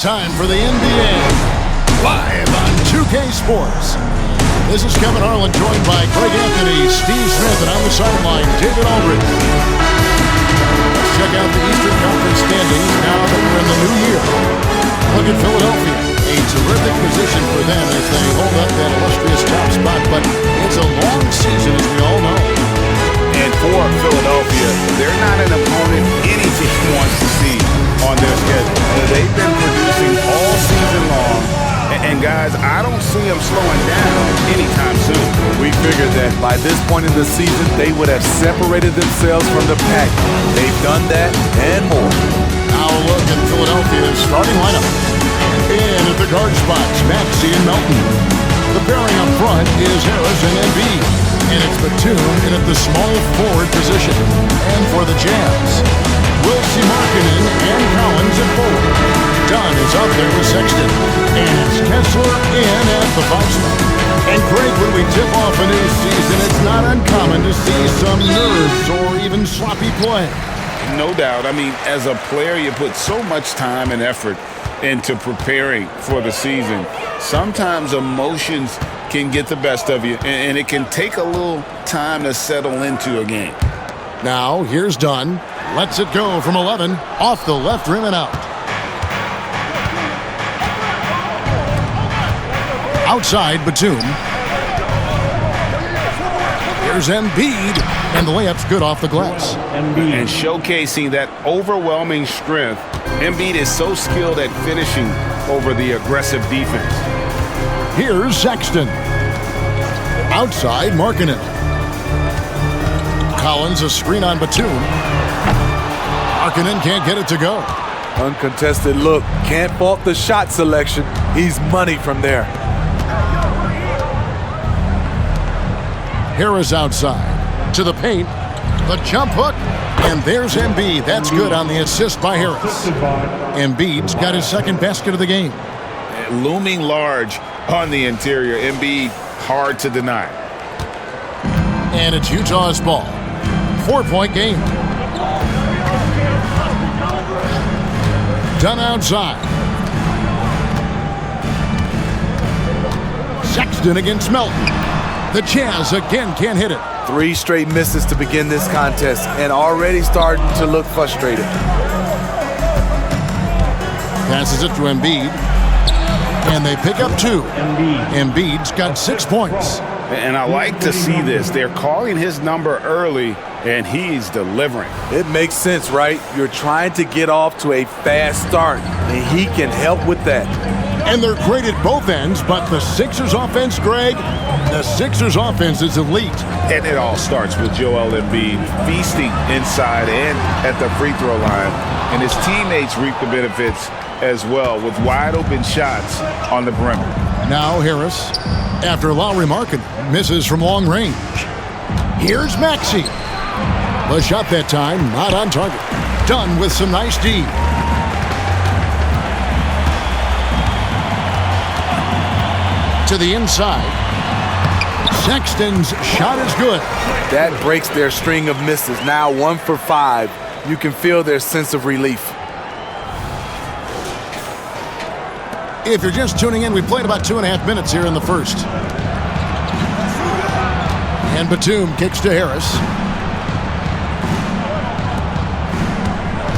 time for the NBA. Live on 2K Sports. This is Kevin Harlan, joined by Greg Anthony, Steve Smith, and on the sideline, David Aldridge. Let's check out the Eastern Conference standings now that we're in the new year. Look at Philadelphia. A terrific position for them as they hold up that illustrious top spot, but it's a long season, as we all know. And for Philadelphia, they're not an opponent any team wants to see on their schedule. They've been producing all season long, and guys, I don't see them slowing down anytime soon. We figured that by this point in the season, they would have separated themselves from the pack. They've done that and more. Now a look at Philadelphia's starting lineup. In at the guard spots, Maxey and Melton. The pairing up front is Harris and Embiid. And it's Batum in at the small forward position. And for the Jazz, we'll see Markkanen and Collins at forward. Dunn is out there with Sexton. And it's Kessler in at the 5 spot. And Craig, when we tip off a new season, it's not uncommon to see some nerves or even sloppy play. No doubt. I mean, as a player, you put so much time and effort into preparing for the season. Sometimes emotions can get the best of you, and it can take a little time to settle into a game. Now, here's Dunn. Lets it go from 11, off the left rim and out. Outside, Batum. Here's Embiid, and the layup's good off the glass. And showcasing that overwhelming strength, Embiid is so skilled at finishing over the aggressive defense. Here's Sexton. Outside, Markkanen. Collins, a screen on Batum. Markkanen can't get it to go. Uncontested look. Can't fault the shot selection. He's money from there. Harris outside. To the paint. The jump hook. And there's Embiid. That's good on the assist by Harris. Embiid's got his second basket of the game. Looming large on the interior. Embiid, hard to deny. And it's Utah's ball. 4-point game. Dunn outside. Sexton against Melton. The Jazz again can't hit it. 3 straight misses to begin this contest and already starting to look frustrated. Passes it to Embiid. And they pick up 2. Embiid's got 6 points. And I like to see this. They're calling his number early, and he's delivering. It makes sense, right? You're trying to get off to a fast start, and he can help with that. And they're great at both ends, but the Sixers offense, Greg, the Sixers offense is elite. And it all starts with Joel Embiid feasting inside and at the free throw line. And his teammates reap the benefits as well with wide open shots on the perimeter. Now Harris, after Lowry Markkanen misses from long range. Here's Maxey. The shot that time, not on target. Dunn with some nice D. To the inside. Sexton's shot is good. That breaks their string of misses. Now 1 for 5. You can feel their sense of relief. If you're just tuning in, we played about 2.5 minutes here in the first. And Batum kicks to Harris.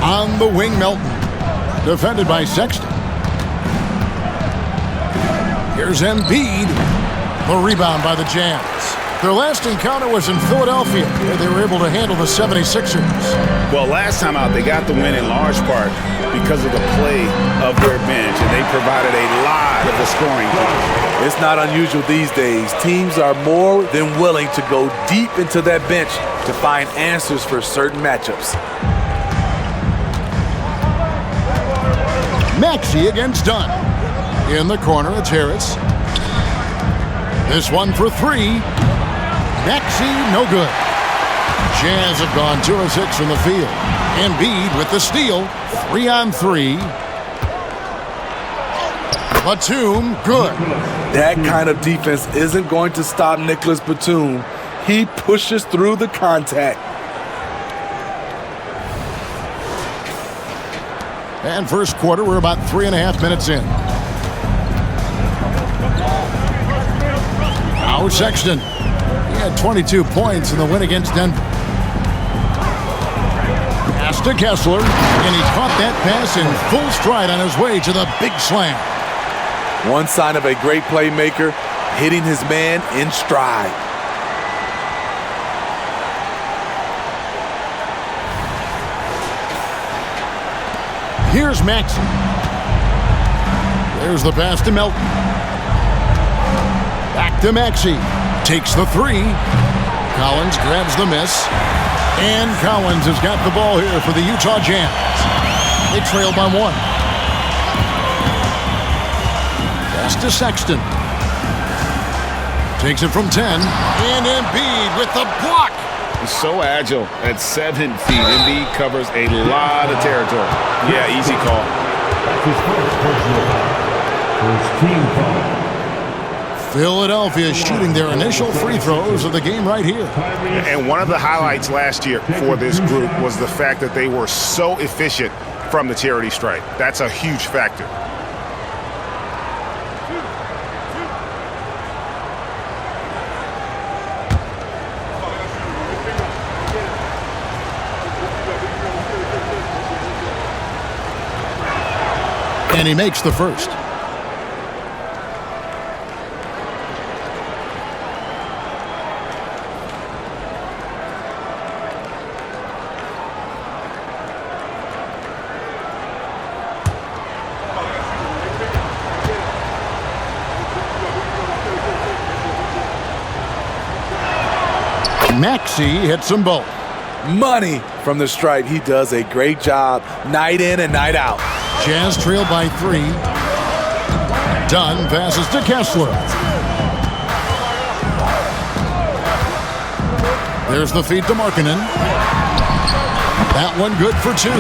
On the wing, Melton. Defended by Sexton. Here's Embiid. The rebound by the Jazz. Their last encounter was in Philadelphia, where they were able to handle the 76ers. Well, last time out, they got the win in large part because of the play of their bench, and they provided a lot of the scoring. It's not unusual these days. Teams are more than willing to go deep into that bench to find answers for certain matchups. Maxey against Dunn. In the corner, it's Harris. This one for 3. Maxey, no good. Jazz have gone 2 of 6 from the field. Embiid with the steal. 3-on-3. Batum, good. That kind of defense isn't going to stop Nicholas Batum. He pushes through the contact. And first quarter, we're about 3.5 minutes in. Now Sexton. He had 22 points in the win against Denver. Pass to Kessler, and he caught that pass in full stride on his way to the big slam. One sign of a great playmaker, hitting his man in stride. Here's Maxey. There's the pass to Melton. Back to Maxey. Takes the three. Collins grabs the miss. And Collins has got the ball here for the Utah Jazz. They trail by 1. Pass to Sexton. Takes it from 10. And Embiid with the block. He's so agile at 7 feet. Embiid covers a lot of territory. Yeah, easy call. That's his first personal foul. First team foul. Philadelphia shooting their initial free throws of the game right here. And one of the highlights last year for this group was the fact that they were so efficient from the charity stripe. That's a huge factor. And he makes the first. Maxey hits them both. Money from the stripe. He does a great job night in and night out. Jazz trail by 3. Dunn passes to Kessler. There's the feed to Markkanen. That one good for 2.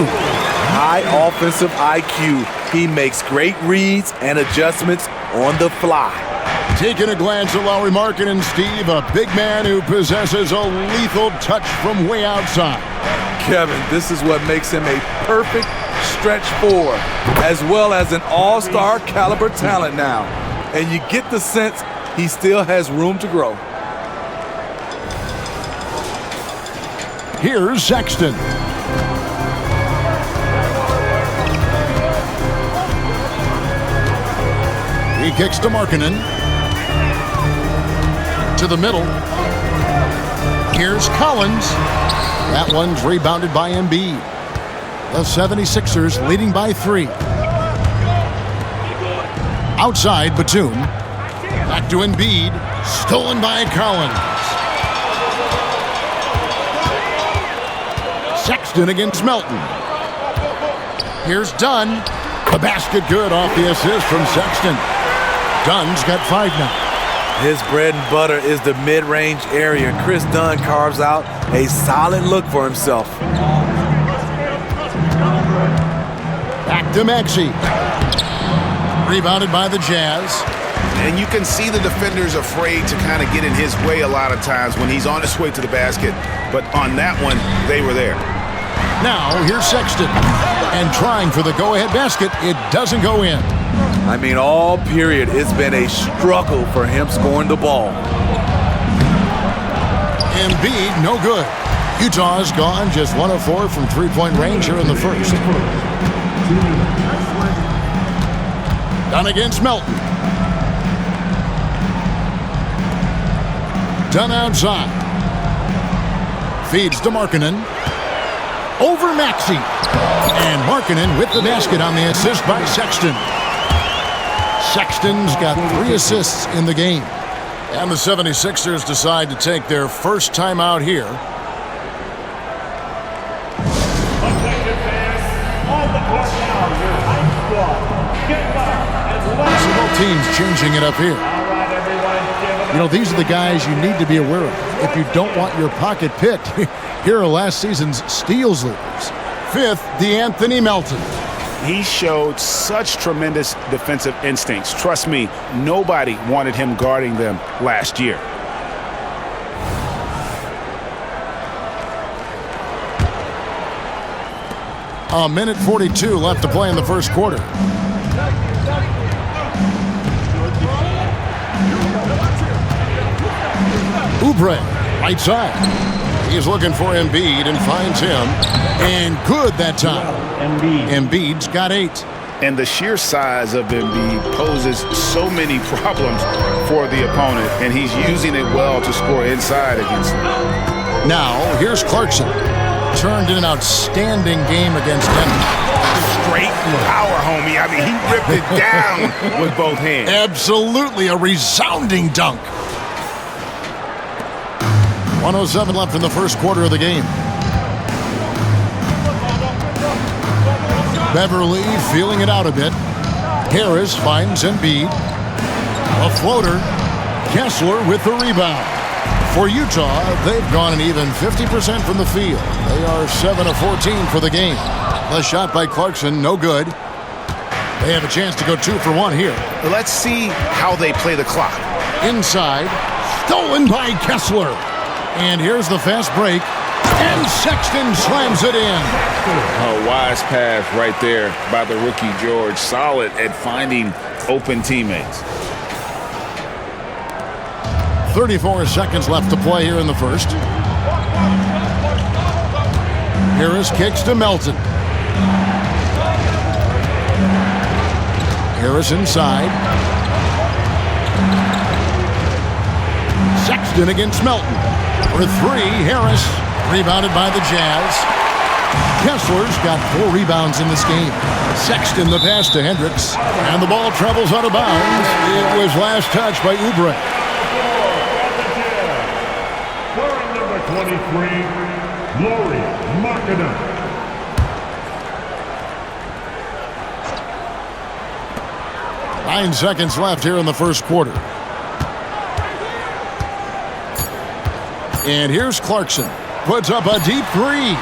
High offensive IQ. He makes great reads and adjustments on the fly. Taking a glance at Lauri Markkanen, Steve, a big man who possesses a lethal touch from way outside. Kevin, this is what makes him a perfect stretch 4, as well as an all-star caliber talent now. And you get the sense he still has room to grow. Here's Sexton. He kicks to Markkanen. To the middle. Here's Collins. That one's rebounded by Embiid. The 76ers leading by 3. Outside, Batum. Back to Embiid. Stolen by Collins. Sexton against Melton. Here's Dunn. The basket good off the assist from Sexton. Dunn's got 5 now. His bread and butter is the mid-range area. Chris Dunn carves out a solid look for himself. Back to Maxey. Rebounded by the Jazz. And you can see the defenders afraid to kind of get in his way a lot of times when he's on his way to the basket. But on that one, they were there. Now, here's Sexton. And trying for the go-ahead basket, it doesn't go in. I mean, all period, it's been a struggle for him scoring the ball. Embiid, no good. Utah's gone just 1 of 4 from three-point range here in the first. Dunn against Melton. Dunn outside. Feeds to Markkanen. Over Maxey. And Markkanen with the basket on the assist by Sexton. Sexton's got 3 assists in the game. And the 76ers decide to take their first time out here. So both teams changing it up here. You know, these are the guys you need to be aware of if you don't want your pocket picked. Here are last season's steals leaders. 5th, DeAnthony Melton. He showed such tremendous defensive instincts. Trust me, nobody wanted him guarding them last year. A minute 42 left to play in the first quarter. Oubre, right side. He's looking for Embiid and finds him. And good that time. Embiid's got 8. And the sheer size of Embiid poses so many problems for the opponent, and he's using it well to score inside against them. Now, here's Clarkson. Turned in an outstanding game against Denver. Straight power, homie. I mean, he ripped it down with both hands. Absolutely a resounding dunk. 1:07 left in the first quarter of the game. Beverly feeling it out a bit. Harris finds Embiid. A floater. Kessler with the rebound. For Utah, they've gone an even 50% from the field. They are 7 of 14 for the game. The shot by Clarkson, no good. They have a chance to go 2 for 1 here. Let's see how they play the clock. Inside, stolen by Kessler. And here's the fast break. And Sexton slams it in. A wise pass right there by the rookie George. Solid at finding open teammates. 34 seconds left to play here in the first. Harris kicks to Melton. Harris inside. Sexton against Melton. For 3, Harris. Rebounded by the Jazz. Kessler's got 4 rebounds in this game. Sexton the pass to Hendricks. And the ball travels out of bounds. It was last touched by Oubre. Scoring number 23, Lauri Markkanen. 9 seconds left here in the first quarter. And here's Clarkson. Puts up a deep 3.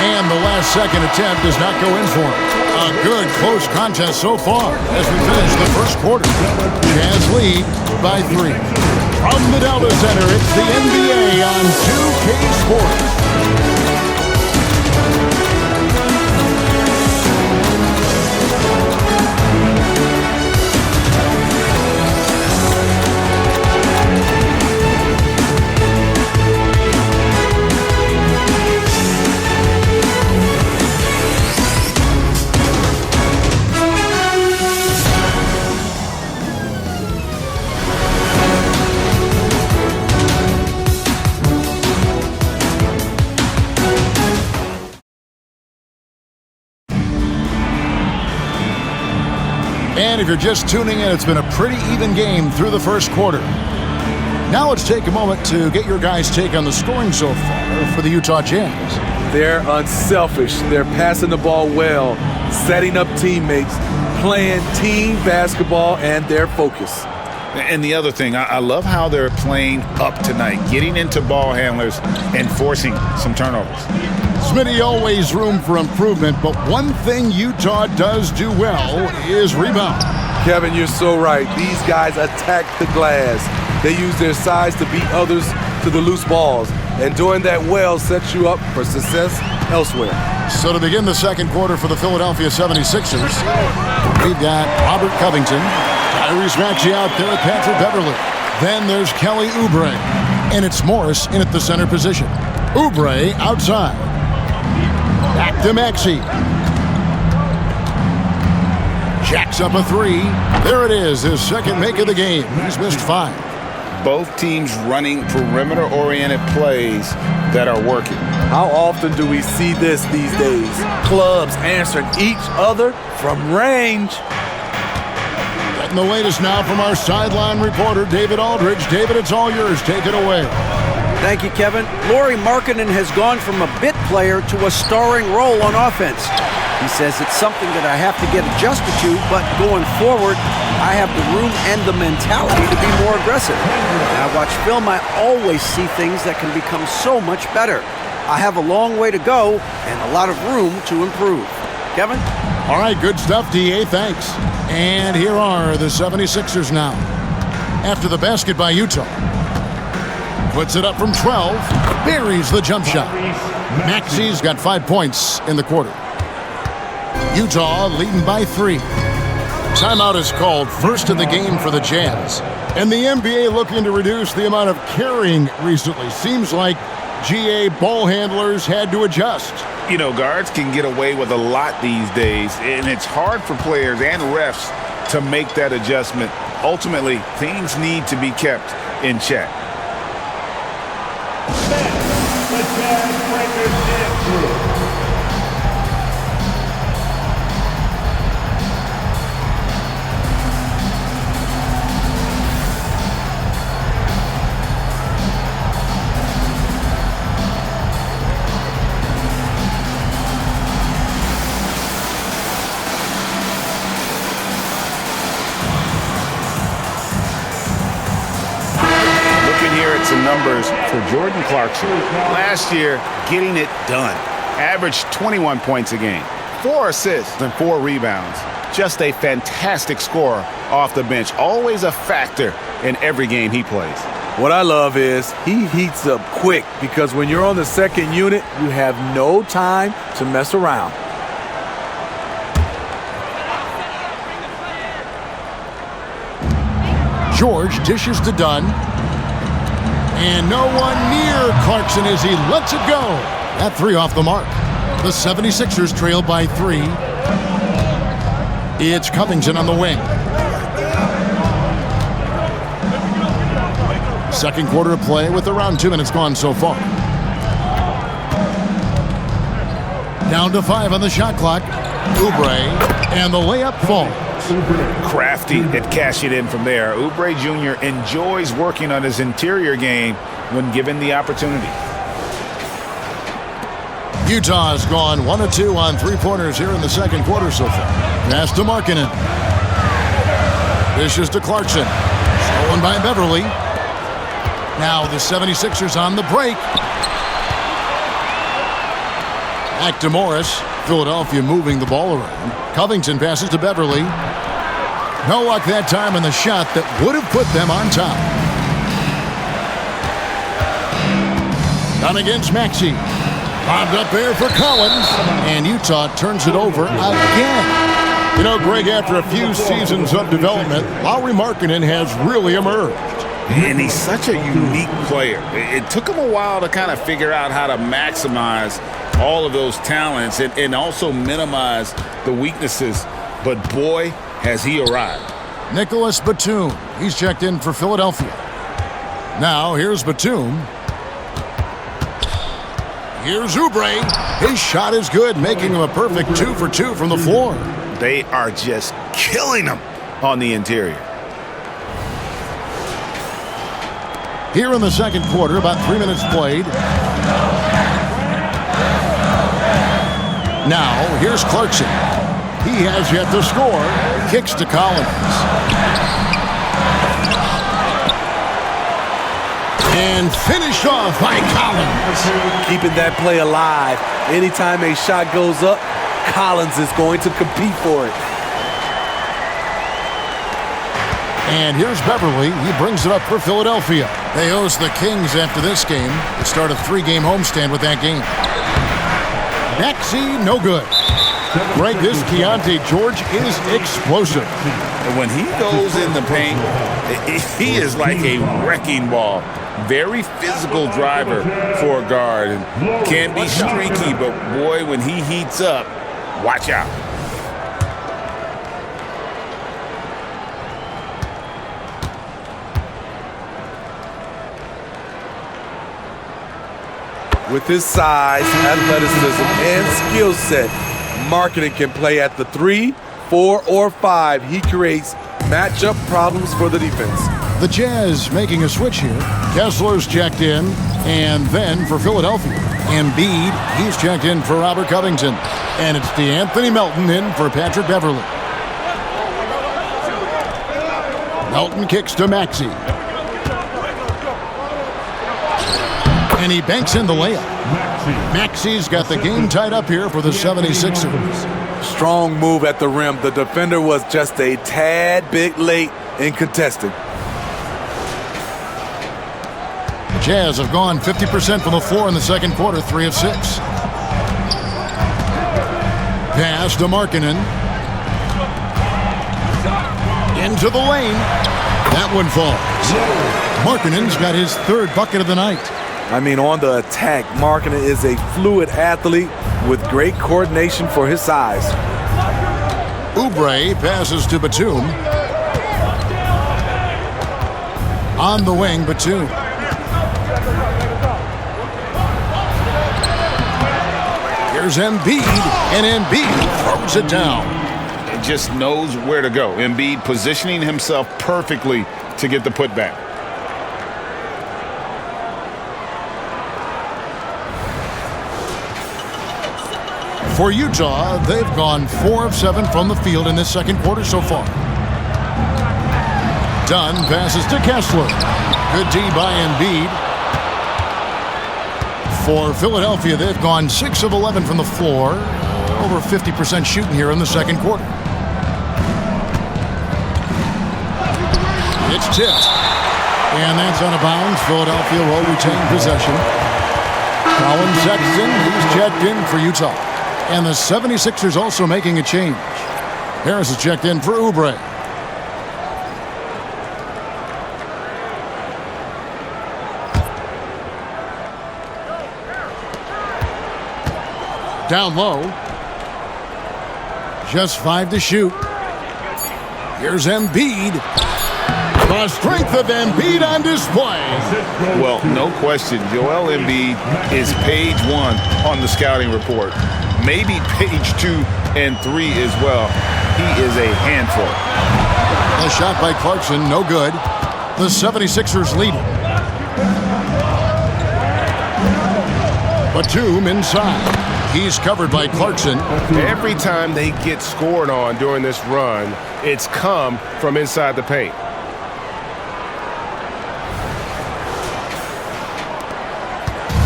And the last second attempt does not go in for him. A good close contest so far as we finish the first quarter. Jazz lead by 3. From the Delta Center, it's the NBA on 2K Sports. And if you're just tuning in, it's been a pretty even game through the first quarter. Now let's take a moment to get your guys' take on the scoring so far for the Utah Jazz. They're unselfish. They're passing the ball well, setting up teammates, playing team basketball, and their focus. And the other thing, I love how they're playing up tonight, getting into ball handlers and forcing some turnovers. Smitty, always room for improvement, but one thing Utah does do well is rebound. Kevin, you're so right. These guys attack the glass. They use their size to beat others to the loose balls. And doing that well sets you up for success elsewhere. So to begin the second quarter for the Philadelphia 76ers, we've got Robert Covington, Tyrese Maxey out there, Patrick Beverly. Then there's Kelly Oubre, and it's Morris in at the center position. Oubre outside. Back to Maxey. Jacks up a 3. There it is, his second make of the game. He's missed 5. Both teams running perimeter-oriented plays that are working. How often do we see this these days? Clubs answering each other from range. Getting the latest now from our sideline reporter, David Aldridge. David, it's all yours. Take it away. Thank you, Kevin. Lauri Markkanen has gone from a bit player to a starring role on offense. He says it's something that I have to get adjusted to, but going forward, I have the room and the mentality to be more aggressive. When I watch film, I always see things that can become so much better. I have a long way to go and a lot of room to improve. Kevin? All right, good stuff, D.A. Thanks. And here are the 76ers now. After the basket by Utah. Puts it up from 12. Buries the jump shot. Maxey's got 5 points in the quarter. Utah leading by 3. Timeout is called, first of the game for the Jazz. And the NBA looking to reduce the amount of carrying recently. Seems like GA ball handlers had to adjust. You know, guards can get away with a lot these days, and it's hard for players and refs to make that adjustment. Ultimately, things need to be kept in check. The Jazz Breakers dance crew. Some numbers for Jordan Clarkson. Last year, getting it done. Averaged 21 points a game, 4 assists and 4 rebounds. Just a fantastic scorer off the bench. Always a factor in every game he plays. What I love is he heats up quick because when you're on the second unit, you have no time to mess around. George dishes to Dunn. And no one near Clarkson as he lets it go. That 3 off the mark. The 76ers trail by 3. It's Covington on the wing. Second quarter of play with around 2 minutes gone so far. Down to 5 on the shot clock. Oubre, and the layup falls. Crafty at cashing in from there. Oubre Jr. enjoys working on his interior game when given the opportunity. Utah has gone 1 of 2 on 3-pointers here in the second quarter so far. Pass to Markkanen. Dishes to Clarkson. Stolen by Beverly. Now the 76ers on the break. Back to Morris. Philadelphia moving the ball around. Covington passes to Beverly. No luck that time in the shot that would have put them on top. Down against Maxey. Bombed up there for Collins. And Utah turns it over again. You know, Greg, after a few seasons of development, Lauri Markkanen has really emerged. And he's such a unique player. It took him a while to kind of figure out how to maximize all of those talents and also minimize the weaknesses. But boy, has he arrived. Nicholas Batum. He's checked in for Philadelphia. Now here's Batum. Here's Oubre. His shot is good, making him a perfect 2 for 2 from the floor. They are just killing him on the interior. Here in the second quarter, about 3 minutes played. Now, here's Clarkson. He has yet to score. Kicks to Collins. And finished off by Collins. Keeping that play alive. Anytime a shot goes up, Collins is going to compete for it. And here's Beverly. He brings it up for Philadelphia. They host the Kings after this game. They start a 3-game homestand with that game. Maxey, no good. Greg, this Keontae George is explosive. And when he goes in the paint, he is like a wrecking ball. Very physical driver for a guard. And can be streaky, but boy, when he heats up, watch out. With his size, athleticism, and skill set, Markkanen can play at the 3, 4, or 5. He creates matchup problems for the defense. The Jazz making a switch here. Kessler's checked in, and then for Philadelphia. Embiid, he's checked in for Robert Covington. And it's DeAnthony Melton in for Patrick Beverly. Melton kicks to Maxey. And he banks in the layup. Maxey's got the game tied up here for the 76ers. Strong move at the rim. The defender was just a tad bit late in contesting. The Jazz have gone 50% from the floor in the second quarter, 3 of 6. Pass Pass to Markkanen. Into the lane. That one falls. Markkanen's got his third bucket of the night. I mean, on the attack, Markkanen is a fluid athlete with great coordination for his size. Oubre passes to Batum. On the wing, Batum. Here's Embiid, and Embiid throws it down. He just knows where to go. Embiid positioning himself perfectly to get the putback. For Utah, they've gone 4 of 7 from the field in this second quarter so far. Dunn passes to Kessler. Good D by Embiid. For Philadelphia, they've gone 6 of 11 from the floor. Over 50% shooting here in the second quarter. It's tipped. And that's out of bounds. Philadelphia will retain possession. Colin Sexton, he's checked in for Utah. And the 76ers also making a change. Harris is checked in for Oubre. Down low. Just 5 to shoot. Here's Embiid. The strength of Embiid on display. Well, no question, Joel Embiid is page 1 on the scouting report. Maybe page 2 and 3 as well. He is a handful. A shot by Clarkson, no good. The 76ers lead it. Batum inside. He's covered by Clarkson. Every time they get scored on during this run, it's come from inside the paint.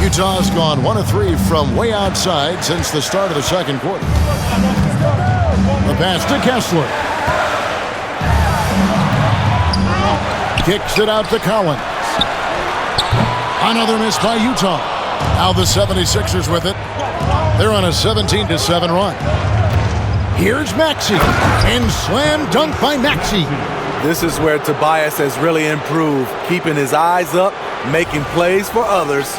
Utah's gone 1 of 3 from way outside since the start of the second quarter. The pass to Kessler. Kicks it out to Collins. Another miss by Utah. Now the 76ers with it. They're on a 17-7 run. Here's Maxey. And slam dunk by Maxey. This is where Tobias has really improved, keeping his eyes up, making plays for others.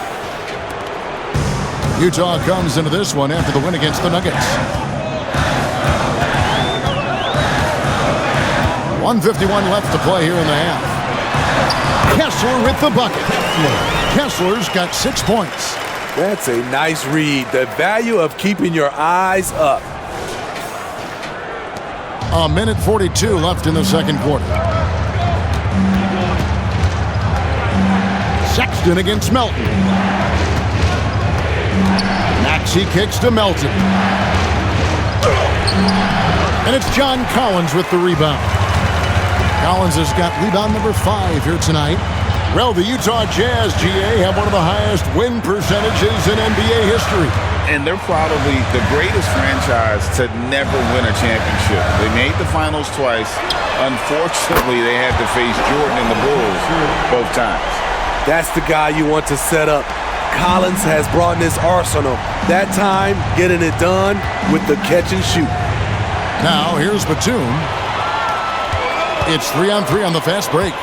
Utah comes into this one after the win against the Nuggets. 1:51 left to play here in the half. Kessler with the bucket. Kessler's got 6 points. That's a nice read. The value of keeping your eyes up. 1:42 left in the second quarter. Sexton against Melton. Maxey kicks to Melton. And it's John Collins with the rebound. Collins has got rebound number 5 here tonight. Well, the Utah Jazz, GA, have one of the highest win percentages in NBA history. And they're probably the greatest franchise to never win a championship. They made the finals twice. Unfortunately, they had to face Jordan and the Bulls both times. That's the guy you want to set up. Collins has brought in his arsenal. That time, getting it done with the catch and shoot. Now, here's Batum. It's 3-on-3 on the fast break.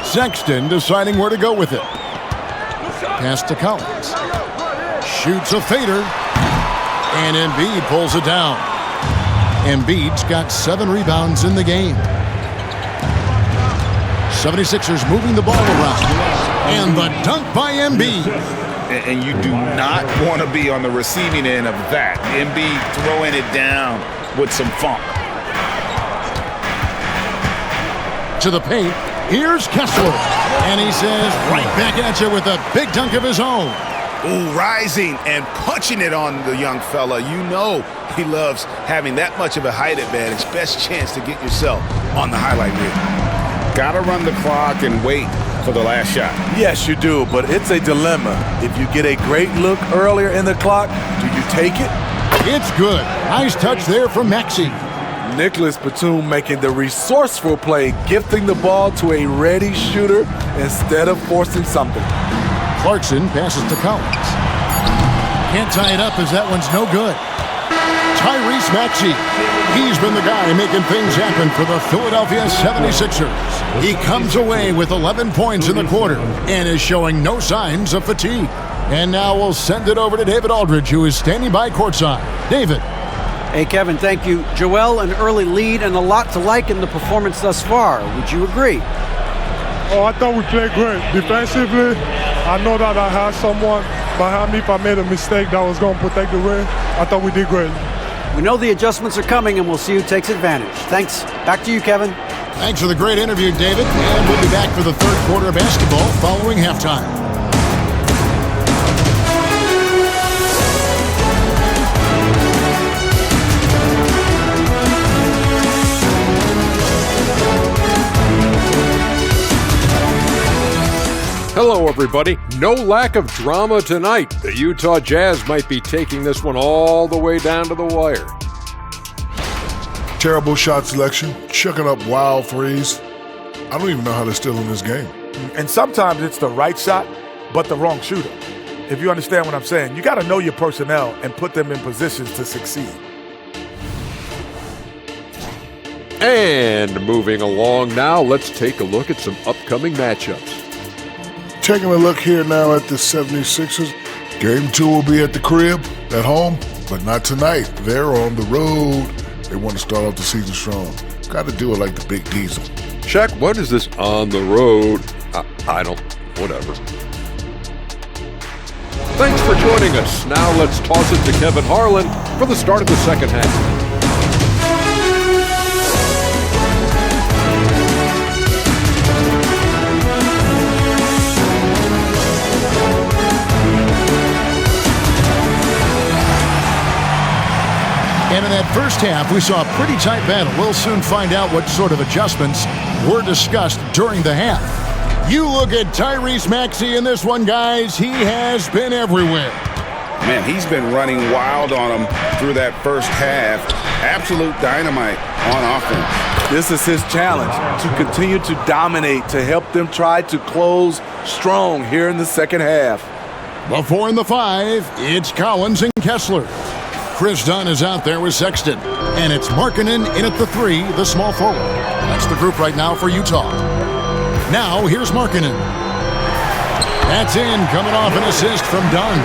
Sexton deciding where to go with it. Pass to Collins. Shoots a fader. And Embiid pulls it down. Embiid's got 7 rebounds in the game. 76ers moving the ball around. And the dunk by Embiid. And you do not want to be on the receiving end of that. Embiid throwing it down with some funk. To the paint. Here's Kessler. And he says, right back at you with a big dunk of his own. Ooh, rising and punching it on the young fella. You know he loves having that much of a height advantage. Best chance to get yourself on the highlight reel. Got to run the clock and wait for the last shot. Yes, you do, but it's a dilemma. If you get a great look earlier in the clock, do you take it? It's good. Nice touch there from Maxey. Nicholas Batum making the resourceful play, gifting the ball to a ready shooter instead of forcing something. Clarkson passes to Collins. Can't tie it up as that one's no good. Tyrese Maxey. He's been the guy making things happen for the Philadelphia 76ers. He comes away with 11 points in the quarter and is showing no signs of fatigue. And now we'll send it over to David Aldridge, who is standing by courtside. David. Hey, Kevin, thank you. Joel, an early lead and a lot to like in the performance thus far. Would you agree? Oh, I thought we played great. Defensively, I know that I had someone behind me if I made a mistake that was going to protect the rim. I thought we did great. We know the adjustments are coming, and we'll see who takes advantage. Thanks. Back to you, Kevin. Thanks for the great interview, David. And we'll be back for the third quarter of basketball following halftime. Hello, everybody. No lack of drama tonight. The Utah Jazz might be taking this one all the way down to the wire. Terrible shot selection, chucking up wild threes. I don't even know how they're still in this game. And sometimes it's the right shot, but the wrong shooter. If you understand what I'm saying, you got to know your personnel and put them in positions to succeed. And moving along now, let's take a look at some upcoming matchups. Taking a look here now at the 76ers. Game 2 will be at the crib, at home, but not tonight. They're on the road. They want to start off the season strong. Got to do it like the Big Diesel. Shaq, what is this on the road? Whatever. Thanks for joining us. Now let's toss it to Kevin Harlan for the start of the second half. And in that first half, we saw a pretty tight battle. We'll soon find out what sort of adjustments were discussed during the half. You look at Tyrese Maxey in this one, guys. He has been everywhere. Man, he's been running wild on him through that first half. Absolute dynamite on offense. This is his challenge, to continue to dominate, to help them try to close strong here in the second half. The 4 and the 5, it's Collins and Kessler. Chris Dunn is out there with Sexton. And it's Markkanen in at the 3, the small forward. That's the group right now for Utah. Now, here's Markkanen. That's in, coming off an assist from Dunn.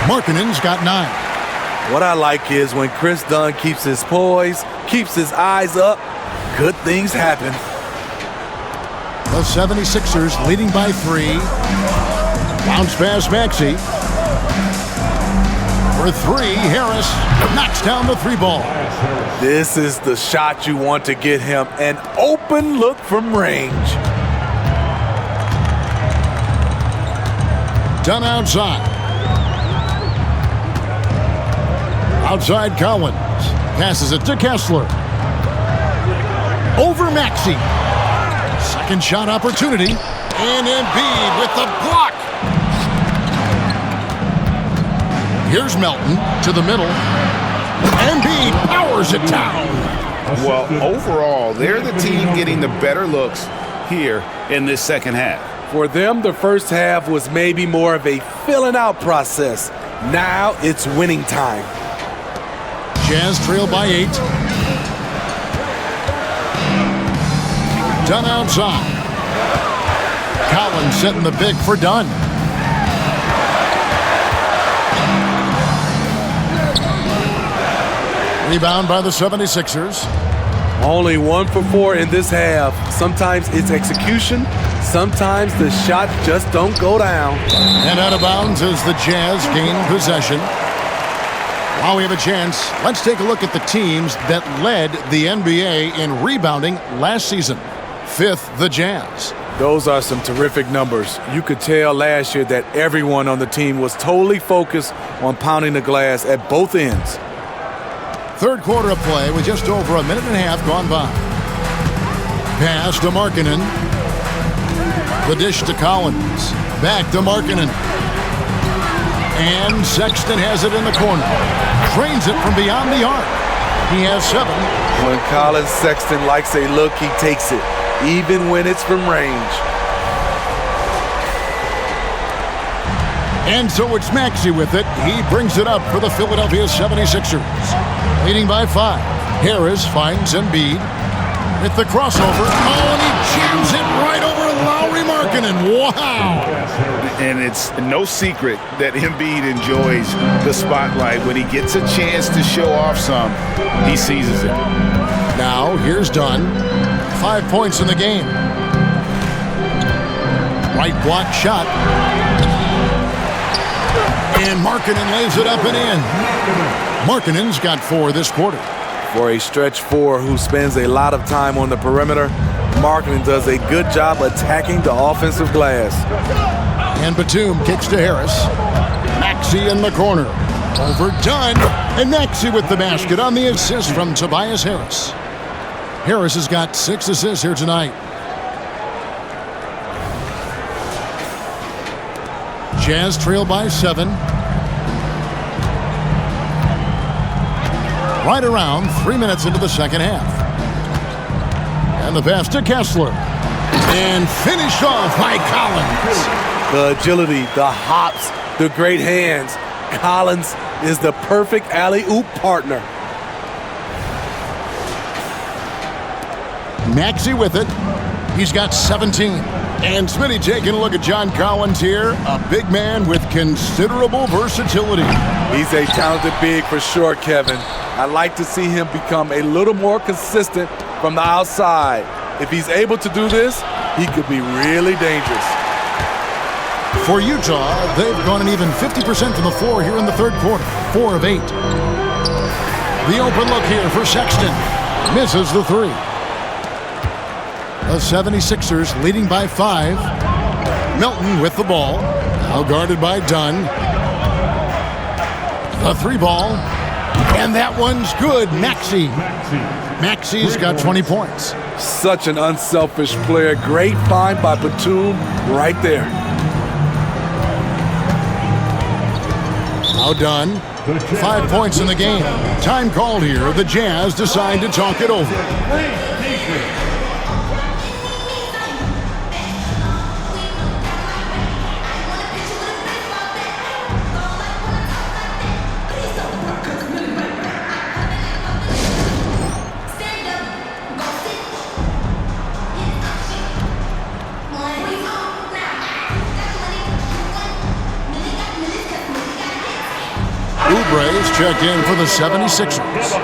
Markkanen's got 9. What I like is when Chris Dunn keeps his poise, keeps his eyes up, good things happen. The 76ers leading by 3. Bounce pass Maxey. For 3, Harris knocks down the 3 ball. This is the shot you want to get him. An open look from range. Dunn outside. Outside Collins. Passes it to Kessler. Over Maxey. Second shot opportunity. And Embiid with the block. Here's Melton to the middle. Embiid powers it down. Well, overall, they're the team getting the better looks here in this second half. For them, the first half was maybe more of a filling out process. Now it's winning time. Jazz trail by 8. Dunn outside. Collins setting the big for Dunn. Rebound by the 76ers. Only 1 for 4 in this half. Sometimes it's execution. Sometimes the shots just don't go down. And out of bounds as the Jazz gain possession. While we have a chance, let's take a look at the teams that led the NBA in rebounding last season. 5th, the Jazz. Those are some terrific numbers. You could tell last year that everyone on the team was totally focused on pounding the glass at both ends. Third quarter of play with just over a minute and a half gone by. Pass to Markkanen. The dish to Collins. Back to Markkanen. And Sexton has it in the corner. Trains it from beyond the arc. He has 7. When Collins Sexton likes a look, he takes it, even when it's from range. And so it's Maxey with it. He brings it up for the Philadelphia 76ers. Leading by 5. Harris finds Embiid with the crossover. Oh, and he jams it right over Lauri Markkanen. Wow. And it's no secret that Embiid enjoys the spotlight. When he gets a chance to show off some, he seizes it. Now, here's Dunn. 5 points in the game. Right block shot. And Markkanen lays it up and in. Markkanen's got 4 this quarter. For a stretch 4 who spends a lot of time on the perimeter, Markkanen does a good job attacking the offensive glass. And Batum kicks to Harris. Maxey in the corner. Over Dunn. And Maxey with the basket on the assist from Tobias Harris. Harris has got 6 assists here tonight. Jazz trail by 7. Right around 3 minutes into the second half. And the pass to Kessler. And finished off by Collins. The agility, the hops, the great hands. Collins is the perfect alley-oop partner. Maxey with it. He's got 17. And Smitty taking a look at John Collins here. A big man with considerable versatility. He's a talented big for sure, Kevin. I'd like to see him become a little more consistent from the outside. If he's able to do this, he could be really dangerous. For Utah, they've gone an even 50% from the floor here in the third quarter. 4 of 8. The open look here for Sexton. Misses the 3. The 76ers leading by 5. Melton with the ball. Now guarded by Dunn. The 3 ball. And that one's good. Maxey's got 20 points. Such an unselfish player. Great find by Batum right there. Now Dunn. 5 points in the game. Time called here. The Jazz decide to talk it over. Oubre's checked in for the 76ers.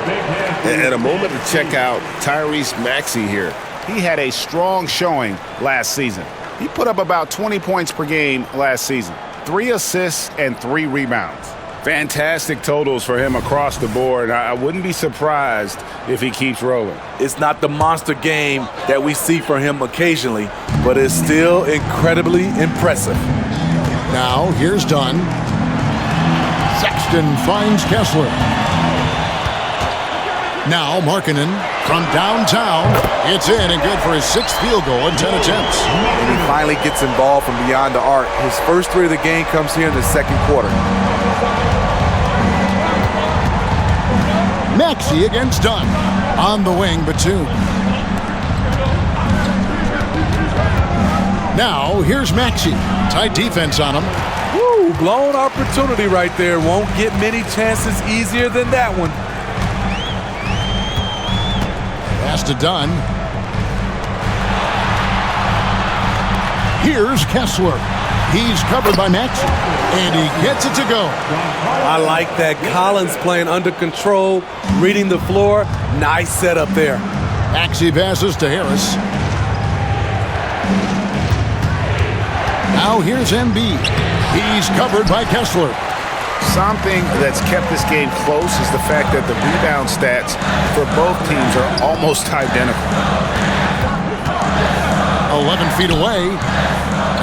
At a moment to check out Tyrese Maxey here. He had a strong showing last season. He put up about 20 points per game last season. 3 assists and 3 rebounds. Fantastic totals for him across the board. I wouldn't be surprised if he keeps rolling. It's not the monster game that we see from him occasionally, but it's still incredibly impressive. Now, here's Dunn. Sexton finds Kessler. Now Markkanen from downtown. It's in and good for his 6th field goal in 10 attempts. And he finally gets involved from beyond the arc. His first 3 of the game comes here in the second quarter. Maxey against Dunn. On the wing, Batum. Now, here's Maxey. Tight defense on him. Woo, blown opportunity right there. Won't get many chances easier than that one. Pass to Dunn. Here's Kessler. He's covered by Maxey, and he gets it to go. I like that. Collins playing under control, reading the floor. Nice setup there. Maxey passes to Harris. Now here's Embiid. He's covered by Kessler. Something that's kept this game close is the fact that the rebound stats for both teams are almost identical. 11 feet away.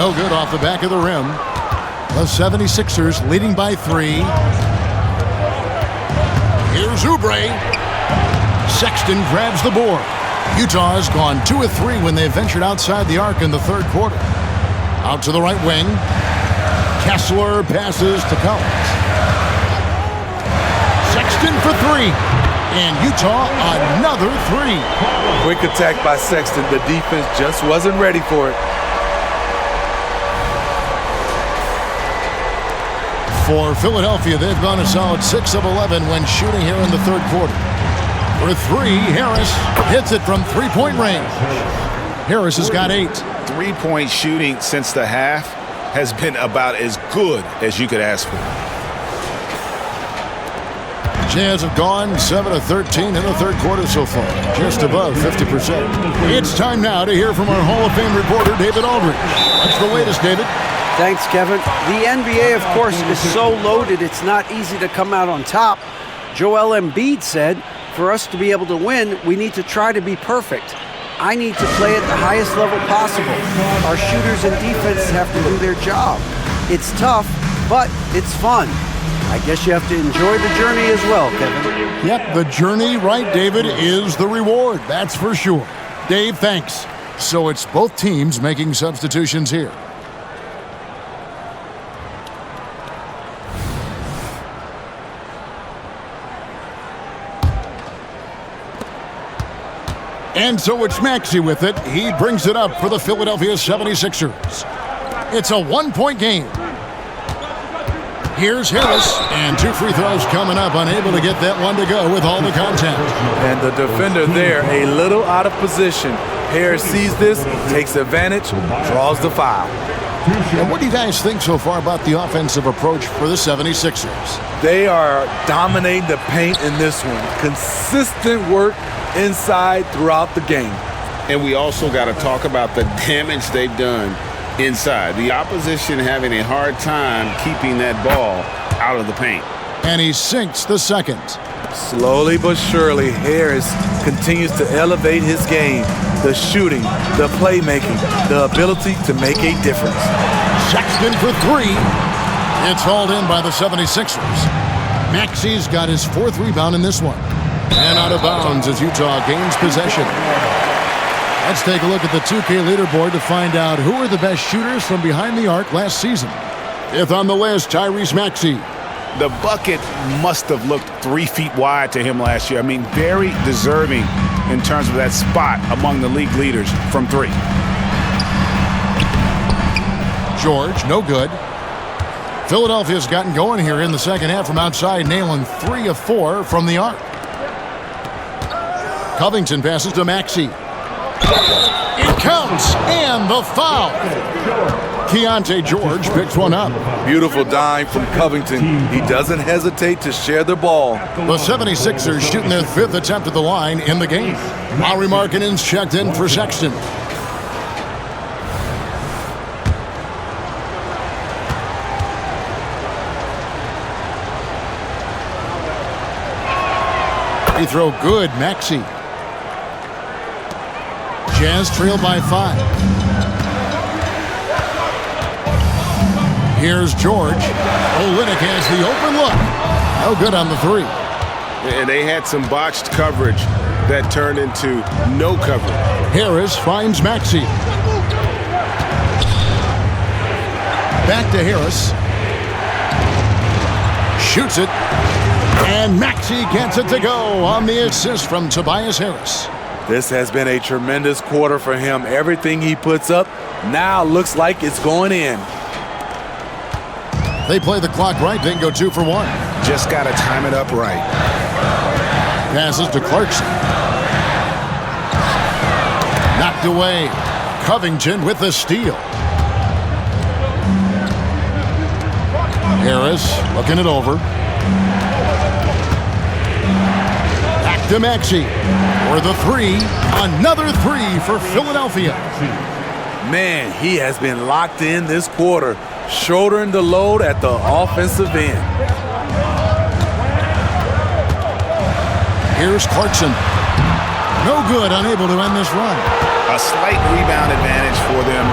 No good off the back of the rim. The 76ers leading by 3. Here's Oubre. Sexton grabs the board. Utah has gone 2 of 3 when they ventured outside the arc in the third quarter. Out to the right wing. Kessler passes to Collins. Sexton for 3. And Utah another 3. Quick attack by Sexton. The defense just wasn't ready for it. For Philadelphia, they've gone a solid 6 of 11 when shooting here in the third quarter. For three, Harris hits it from three-point range. Harris has got 8. Three-point shooting since the half has been about as good as you could ask for. Jazz have gone 7 of 13 in the third quarter so far, just above 50%. It's time now to hear from our Hall of Fame reporter, David Aldridge. What's the latest, David? Thanks, Kevin. The NBA, of course, is so loaded it's not easy to come out on top. Joel Embiid said, for us to be able to win, we need to try to be perfect. I need to play at the highest level possible. Our shooters and defense have to do their job. It's tough, but it's fun. I guess you have to enjoy the journey as well, Kevin. Yep, the journey, right, David, is the reward. That's for sure. Dave, thanks. So it's both teams making substitutions here. And so it's Maxey with it. He brings it up for the Philadelphia 76ers. It's a one-point game. Here's Harris, and 2 free throws coming up, unable to get that one to go with all the contact. And the defender there, a little out of position. Harris sees this, takes advantage, draws the foul. And what do you guys think so far about the offensive approach for the 76ers? They are dominating the paint in this one. Consistent work inside throughout the game. And we also got to talk about the damage they've done inside. The opposition having a hard time keeping that ball out of the paint. And he sinks the second. Slowly but surely, Harris continues to elevate his game. The shooting, the playmaking, the ability to make a difference. Sexton for 3. It's hauled in by the 76ers. Maxey's got his 4th rebound in this one. And out of bounds as Utah gains possession. Let's take a look at the 2K leaderboard to find out who are the best shooters from behind the arc last season. 5th on the list, Tyrese Maxey. The bucket must have looked 3 feet wide to him last year. I mean, very deserving in terms of that spot among the league leaders from 3. George, no good. Philadelphia's gotten going here in the second half from outside, nailing 3 of 4 from the arc. Covington passes to Maxey. It counts, and the foul. Keontae George picks one up. Beautiful dime from Covington. He doesn't hesitate to share the ball. The 76ers shooting their 5th attempt at the line in the game. Lauri Markkanen's checked in for Sexton. Free throw good, Maxey. Jazz trail by 5. Here's George. Olynyk has the open look. No good on the 3. And they had some botched coverage that turned into no coverage. Harris finds Maxey. Back to Harris. Shoots it. And Maxey gets it to go on the assist from Tobias Harris. This has been a tremendous quarter for him. Everything he puts up now looks like it's going in. They play the clock right, they can go 2 for 1. Just got to time it up right. Passes to Clarkson. Knocked away. Covington with the steal. Harris looking it over. Back to Maxey. For the 3. Another 3 for Philadelphia. Man, he has been locked in this quarter, shouldering the load at the offensive end. Here's Clarkson. No good, unable to end this run. A slight rebound advantage for them.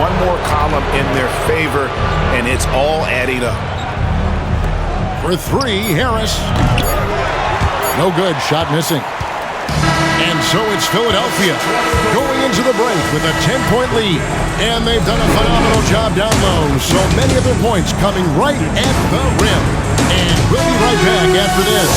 One more column in their favor, and it's all adding up. For 3, Harris. No good, shot missing. And so it's Philadelphia going into the break with a 10-point lead. And they've done a phenomenal job down low. So many of their points coming right at the rim. And we'll be right back after this.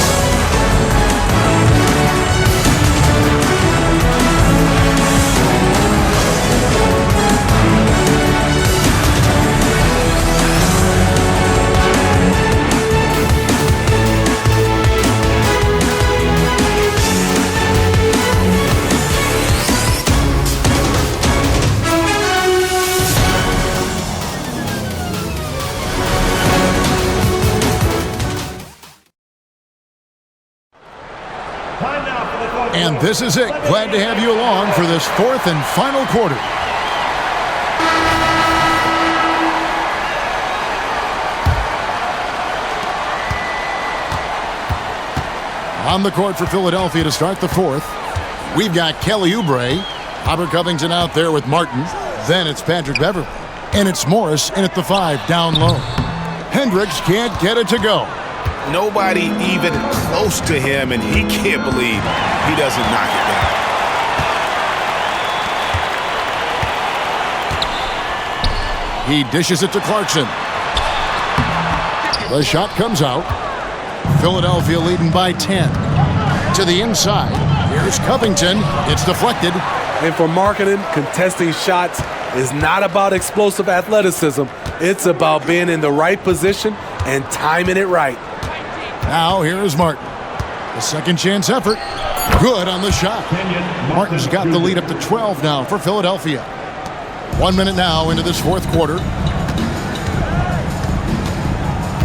And this is it. Glad to have you along for this fourth and final quarter. On the court for Philadelphia to start the fourth, we've got Kelly Oubre, Robert Covington out there with Martin. Then it's Patrick Beverley. And it's Morris in at the 5 down low. Hendricks can't get it to go. Nobody even close to him, and he can't believe he doesn't knock it down. He dishes it to Clarkson. The shot comes out. Philadelphia leading by 10. To the inside. Here's Covington. It's deflected. And for Markkanen, contesting shots is not about explosive athleticism. It's about being in the right position and timing it right. Now here's Martin. The second chance effort. Good on the shot. Martin's got the lead up to 12 now for Philadelphia. 1 minute now into this fourth quarter.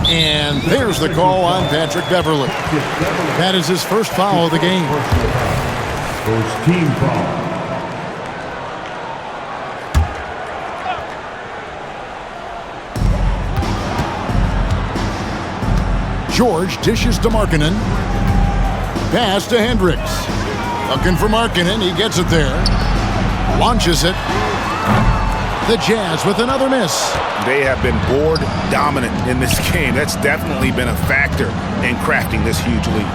And there's the call on Patrick Beverley. That is his first foul of the game. First team foul. George dishes to Markkanen. Pass to Hendricks. Looking for Markkanen. He gets it there. Launches it. The Jazz with another miss. They have been board dominant in this game. That's definitely been a factor in crafting this huge lead.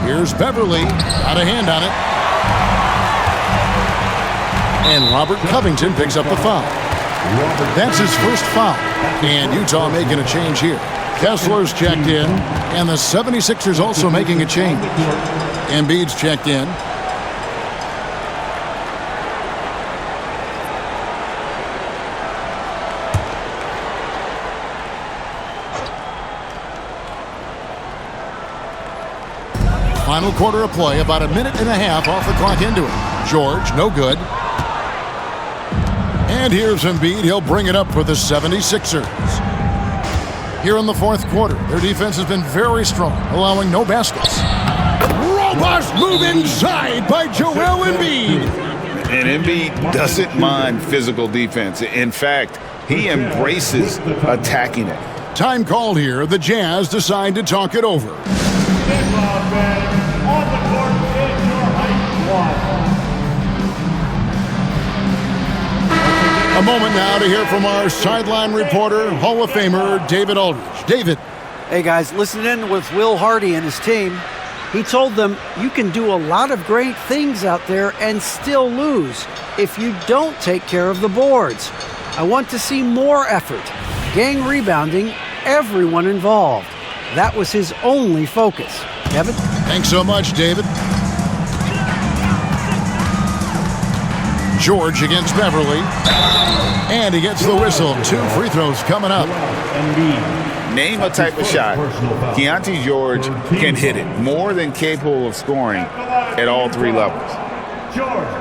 Here's Beverley. Got a hand on it. And Robert Covington picks up the foul. That's his first foul. And Utah making a change here. Kessler's checked in. And the 76ers also making a change. Embiid's checked in. Final quarter of play, about a minute and a half off the clock into it. George, no good. And here's Embiid. He'll bring it up for the 76ers. Here in the fourth quarter, their defense has been very strong, allowing no baskets. Robust move inside by Joel Embiid. And Embiid doesn't mind physical defense. In fact, he embraces attacking it. Time called here. The Jazz decide to talk it over. On the court is your height squad. A moment now to hear from our sideline reporter, Hall of Famer David Aldridge. David. Hey, guys, listen in with Will Hardy and his team. He told them, you can do a lot of great things out there and still lose if you don't take care of the boards. I want to see more effort, gang rebounding, everyone involved. That was his only focus. Kevin? Thanks so much, David. George against Beverley. And he gets the whistle. 2 free throws coming up. Name a type of shot Keontae George can hit it. More than capable of scoring at all 3 levels. George.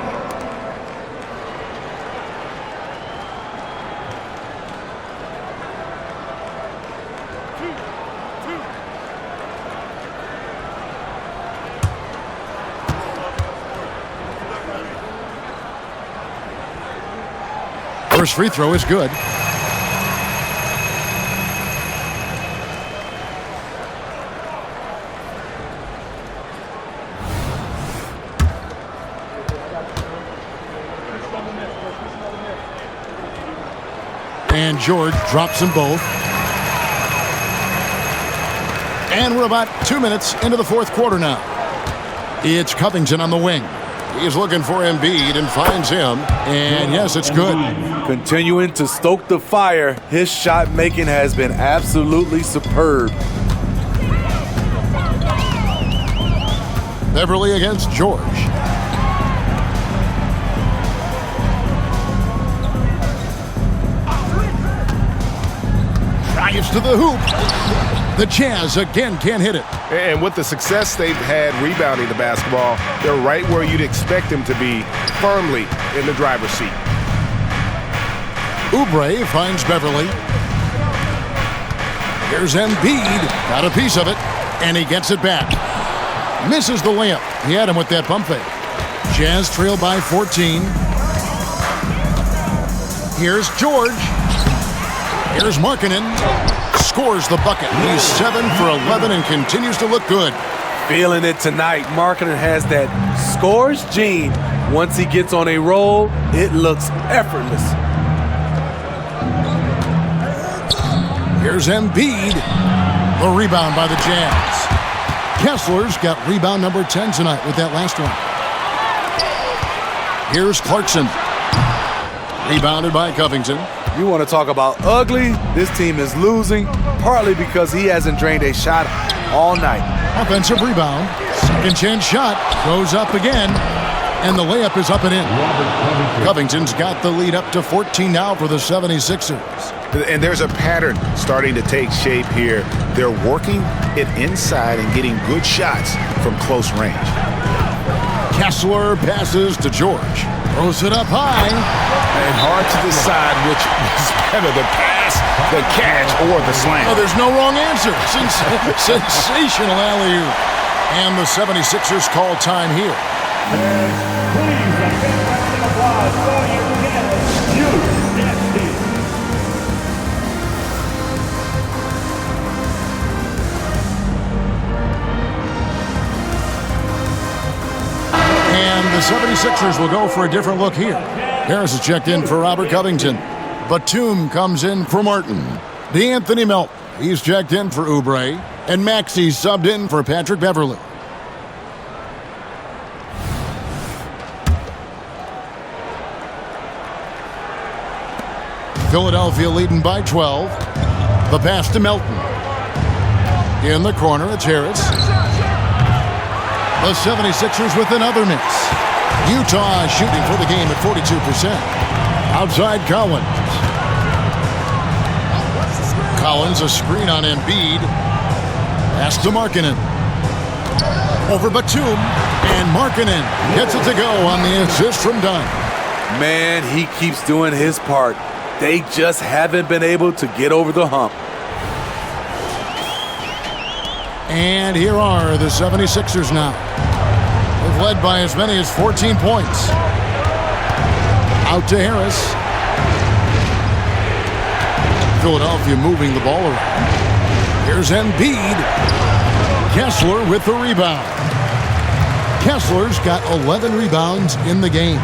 First free throw is good. And George drops them both. And we're about 2 minutes into the fourth quarter now. It's Covington on the wing. He's looking for Embiid and finds him. And yes, it's good. Continuing to stoke the fire, his shot making has been absolutely superb. Beverley against George. Drives to the hoop. The Jazz again can't hit it. And with the success they've had rebounding the basketball, they're right where you'd expect them to be, firmly in the driver's seat. Oubre finds Beverley. Here's Embiid. Got a piece of it, and he gets it back. Misses the layup. He had him with that pump fake. Jazz trail by 14. Here's George. Here's Markkanen. Scores the bucket. He's 7 for 11 and continues to look good. Feeling it tonight. Markkanen has that scores gene. Once he gets on a roll, it looks effortless. Here's Embiid. The rebound by the Jazz. Kessler's got rebound number 10 tonight with that last one. Here's Clarkson. Rebounded by Covington. You want to talk about ugly? This team is losing, partly because he hasn't drained a shot all night. Offensive rebound. Second chance shot. Goes up again. And the layup is up and in. Covington's got the lead up to 14 now for the 76ers. And there's a pattern starting to take shape here. They're working it inside and getting good shots from close range. Kessler passes to George. Throws it up high. And hard to decide which is better, the pass, the catch, or the slam. Oh, there's no wrong answer. Sensational alley-oop. And the 76ers call time here. Please, a big round of applause for you nasty. And the 76ers will go for a different look here. Harris is checked in for Robert Covington. Batum comes in for Martin. DeAnthony Melton, he's checked in for Oubre. And Maxey subbed in for Patrick Beverley. Philadelphia leading by 12. The pass to Melton. In the corner, it's Harris. The 76ers with another miss. Utah shooting for the game at 42%. Outside Collins. Collins a screen on Embiid. Pass to Markkanen. Over Batum. And Markkanen gets it to go on the assist from Dunn. Man, he keeps doing his part. They just haven't been able to get over the hump. And here are the 76ers now. They've led by as many as 14 points. Out to Harris. Philadelphia moving the ball around. Here's Embiid. Kessler with the rebound. Kessler's got 11 rebounds in the game.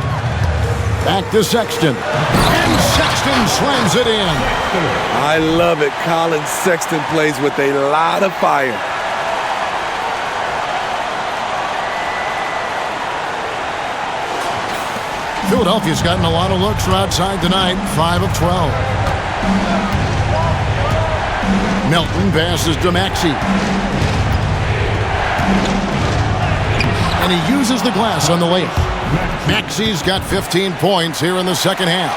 Back to Sexton. And Sexton slams it in. I love it. Colin Sexton plays with a lot of fire. Philadelphia's gotten a lot of looks from outside tonight. 5 of 12. Melton passes to Maxey. And he uses the glass on the layup. Maxey's got 15 points here in the second half.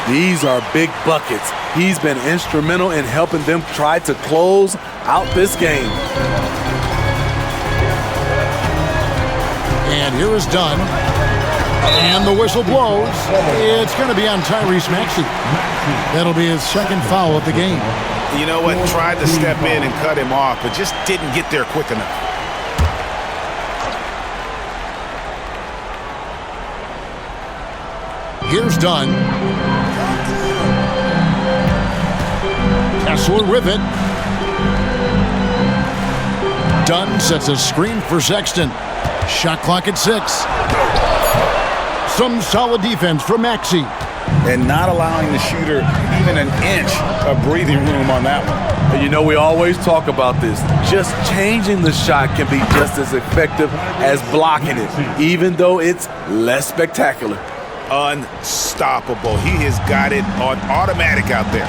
These are big buckets. He's been instrumental in helping them try to close out this game. And here is Dunn. And the whistle blows. It's going to be on Tyrese Maxey. That'll be his second foul of the game. You know what? Tried to step in and cut him off, but just didn't get there quick enough. Here's Dunn. Kessler with it. Dunn sets a screen for Sexton. Shot clock at 6. Some solid defense from Maxey. And not allowing the shooter even an inch of breathing room on that one. And you know, we always talk about this. Just changing the shot can be just as effective as blocking it, even though it's less spectacular. Unstoppable. He has got it on automatic out there.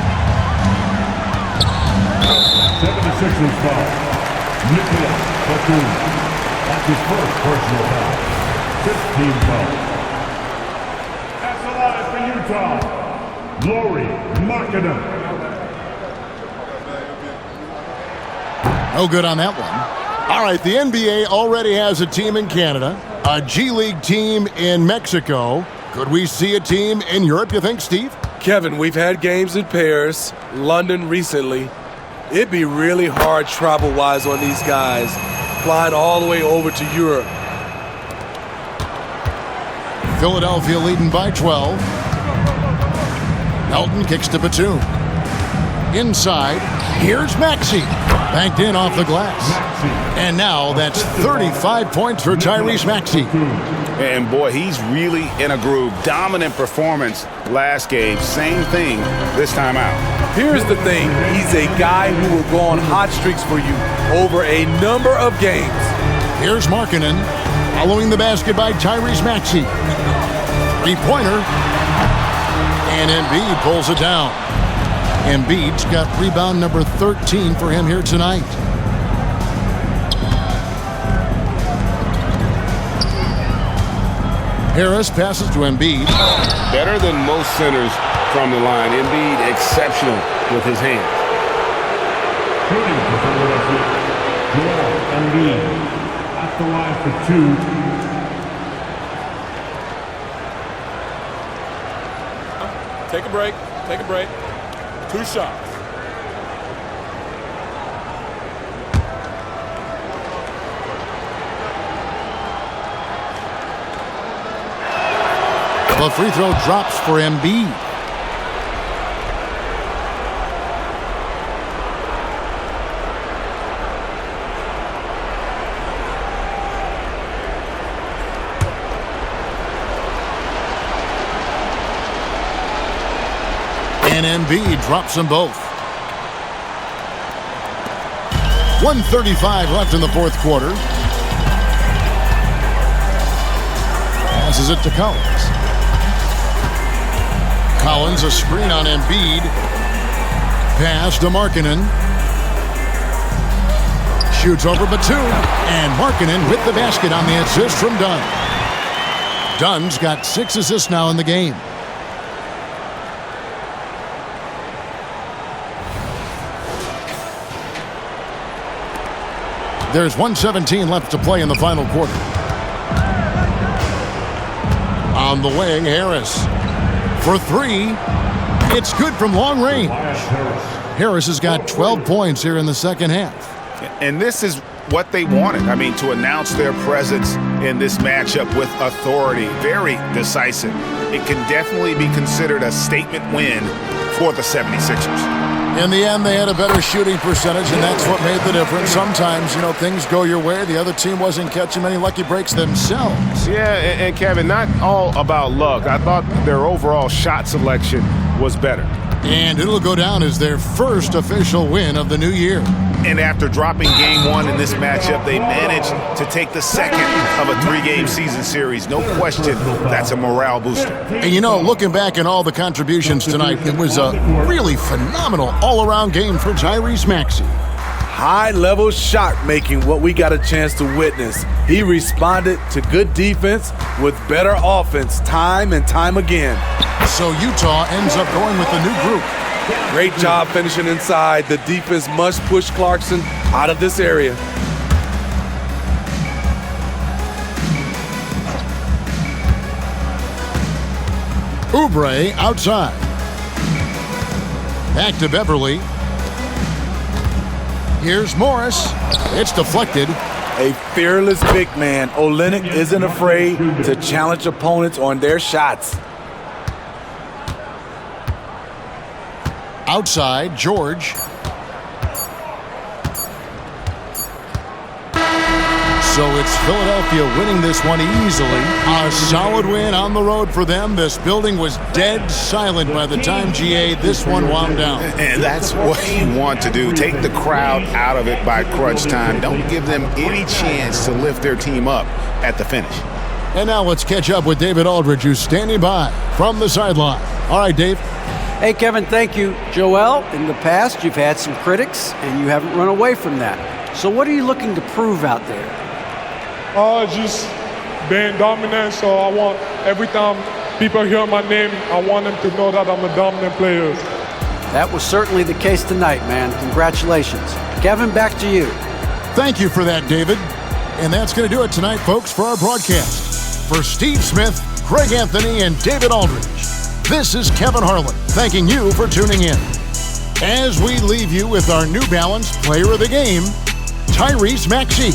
76ers foul. Nicolas Batum. That's his first personal foul. 15 fouls. That's the line for Utah. Lauri Markkanen. No good on that one. All right, the NBA already has a team in Canada, a G League team in Mexico. Could we see a team in Europe, you think, Steve? Kevin, we've had games in Paris, London recently. It'd be really hard travel-wise on these guys. fly it all the way over to Europe. Philadelphia leading by 12. Melton kicks to Batum. Inside, here's Maxey. Banked in off the glass. And now that's 35 points for Tyrese Maxey. And boy, he's really in a groove. Dominant performance last game. Same thing this time out. Here's the thing. He's a guy who will go on hot streaks for you over a number of games. Here's Markkanen following the basket by Tyrese Maxey. Three-pointer. And Embiid pulls it down. Embiid's got rebound number 13 for him here tonight. Harris passes to Embiid. Better than most centers from the line. Embiid exceptional with his hands. Shooting for Philadelphia, Joel Embiid at the line for two. Take a break. Take a break. 2 shots. The free throw drops for Embiid. And Embiid drops them both. 1:35 left in the fourth quarter. Passes it to Collins. Collins, a screen on Embiid. Pass to Markkanen. Shoots over Batum. And Markkanen with the basket on the assist from Dunn. Dunn's got 6 assists now in the game. There's 1:17 left to play in the final quarter. On the wing, Harris. For 3, it's good from long range. Harris has got 12 points here in the second half. And this is what they wanted. I mean, to announce their presence in this matchup with authority. Very decisive. It can definitely be considered a statement win for the 76ers. In the end, they had a better shooting percentage, and that's what made the difference. Sometimes, things go your way. The other team wasn't catching many lucky breaks themselves. Yeah, and Kevin, not all about luck. I thought their overall shot selection was better. And it'll go down as their first official win of the new year. And after dropping game 1 in this matchup, they managed to take the second of a 3-game season series. No question, that's a morale booster. And looking back at all the contributions tonight, it was a really phenomenal all-around game for Tyrese Maxey. High-level shot making, what we got a chance to witness. He responded to good defense with better offense time and time again. So Utah ends up going with the new group. Great job finishing inside. The defense must push Clarkson out of this area. Oubre outside. Back to Beverly. Here's Morris. It's deflected. A fearless big man. Olynyk isn't afraid to challenge opponents on their shots. Outside, George. So it's Philadelphia winning this one easily. A solid win on the road for them. This building was dead silent by the time this one wound down. And that's what you want to do. Take the crowd out of it by crunch time. Don't give them any chance to lift their team up at the finish. And now let's catch up with David Aldridge, who's standing by from the sideline. All right, Dave. Hey, Kevin, thank you. Joel, in the past, you've had some critics, and you haven't run away from that. So what are you looking to prove out there? Just being dominant, so I want every time people hear my name, I want them to know that I'm a dominant player. That was certainly the case tonight, man. Congratulations. Kevin, back to you. Thank you for that, David. And that's going to do it tonight, folks, for our broadcast. For Steve Smith, Craig Anthony, and David Aldridge, this is Kevin Harlan, thanking you for tuning in. As we leave you with our New Balance Player of the Game, Tyrese Maxey.